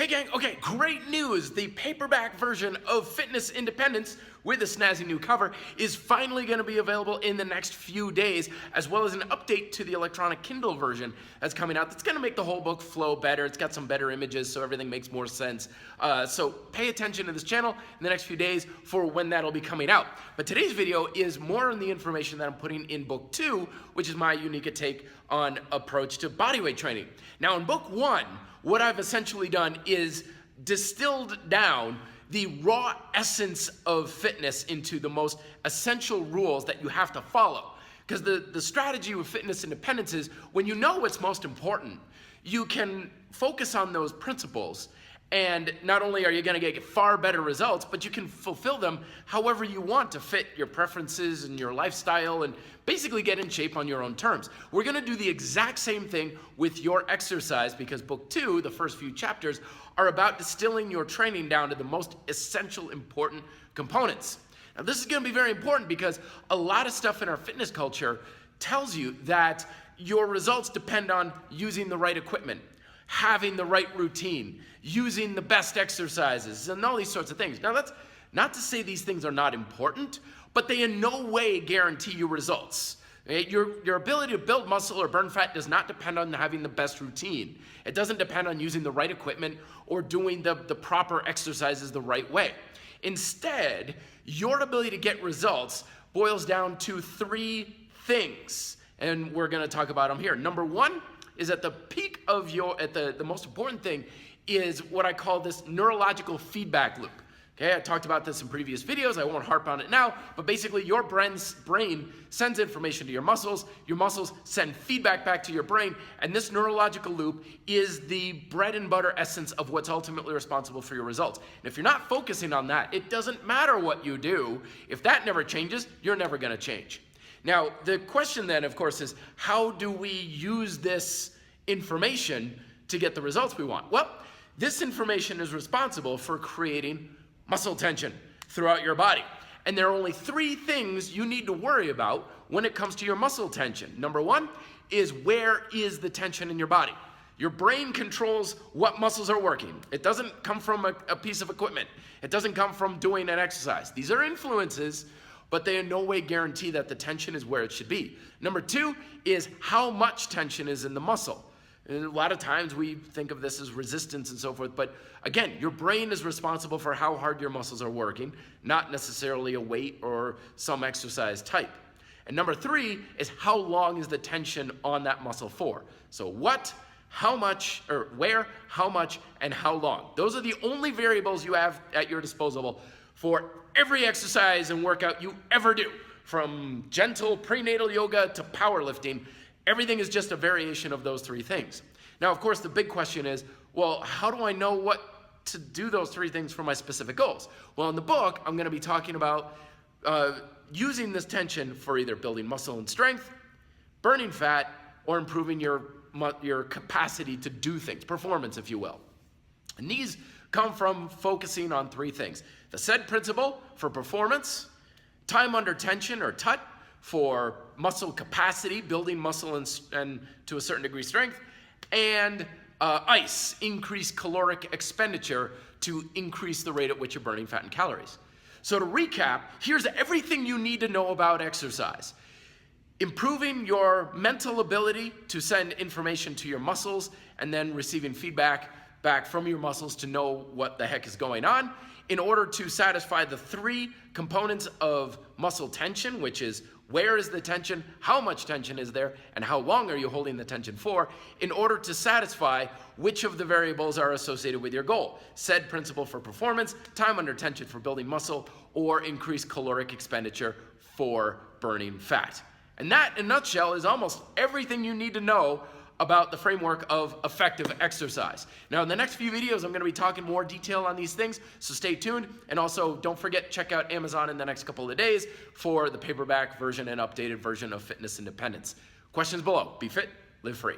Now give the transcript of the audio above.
Hey gang, okay, great news. The paperback version of Fitness Independence with a snazzy new cover is finally going to be available in the next few days, as well as an update to the electronic Kindle version that's coming out that's going to make the whole book flow better. It's got some better images so everything makes more sense. So pay attention to this channel in the next few days for when that'll be coming out. But today's video is more on the information that I'm putting in book 2, which is my unique take on approach to bodyweight training. Now in book 1, what I've essentially done is distilled down the raw essence of fitness into the most essential rules that you have to follow. Because the strategy with Fitness Independence is when you know what's most important, you can focus on those principles. And not only are you going to get far better results, but you can fulfill them however you want to fit your preferences and your lifestyle and basically get in shape on your own terms. We're going to do the exact same thing with your exercise because book 2, the first few chapters, are about distilling your training down to the most essential, important components. Now, this is going to be very important because a lot of stuff in our fitness culture tells you that your results depend on using the right equipment, having the right routine, using the best exercises, and all these sorts of things. Now, that's not to say these things are not important, but they in no way guarantee you results. Your ability to build muscle or burn fat does not depend on having the best routine. It doesn't depend on using the right equipment or doing the proper exercises the right way. Instead, your ability to get results boils down to 3 things, and we're gonna talk about them here. Number 1 is at the peak of the most important thing is what I call this neurological feedback loop. Okay, I talked about this in previous videos. I won't harp on it now, but basically your brain sends information to your muscles send feedback back to your brain, and this neurological loop is the bread and butter essence of what's ultimately responsible for your results. And if you're not focusing on that, it doesn't matter what you do. If that never changes, you're never gonna change. Now, the question then, of course, is how do we use this information to get the results we want? Well, this information is responsible for creating muscle tension throughout your body. And there are only 3 things you need to worry about when it comes to your muscle tension. Number 1 is where is the tension in your body? Your brain controls what muscles are working. It doesn't come from a piece of equipment. It doesn't come from doing an exercise. These are influences, but they in no way guarantee that the tension is where it should be. Number 2 is how much tension is in the muscle. And a lot of times we think of this as resistance and so forth, but again, your brain is responsible for how hard your muscles are working, not necessarily a weight or some exercise type. And number 3 is how long is the tension on that muscle for? So what, how much, or where, how much, and how long. Those are the only variables you have at your disposal for every exercise and workout you ever do, from gentle prenatal yoga to powerlifting. Everything is just a variation of those 3 things. Now, of course, the big question is, well, how do I know what to do those 3 things for my specific goals? Well, in the book, I'm going to be talking about using this tension for either building muscle and strength, burning fat, or improving your capacity to do things, performance, if you will. And these come from focusing on 3 things. The SAID principle for performance, time under tension, or TUT, for muscle capacity, building muscle and to a certain degree strength, and ICE, increased caloric expenditure, to increase the rate at which you're burning fat and calories. So to recap, here's everything you need to know about exercise. Improving your mental ability to send information to your muscles and then receiving feedback back from your muscles to know what the heck is going on in order to satisfy the 3 components of muscle tension, which is where is the tension, how much tension is there, and how long are you holding the tension for, in order to satisfy which of the variables are associated with your goal. SAID principle for performance, time under tension for building muscle, or increased caloric expenditure for burning fat. And that, in a nutshell, is almost everything you need to know about the framework of effective exercise. Now, in the next few videos, I'm going to be talking more detail on these things, so stay tuned. And also, don't forget, check out Amazon in the next couple of days for the paperback version and updated version of Fitness Independence. Questions below. Be fit, live free.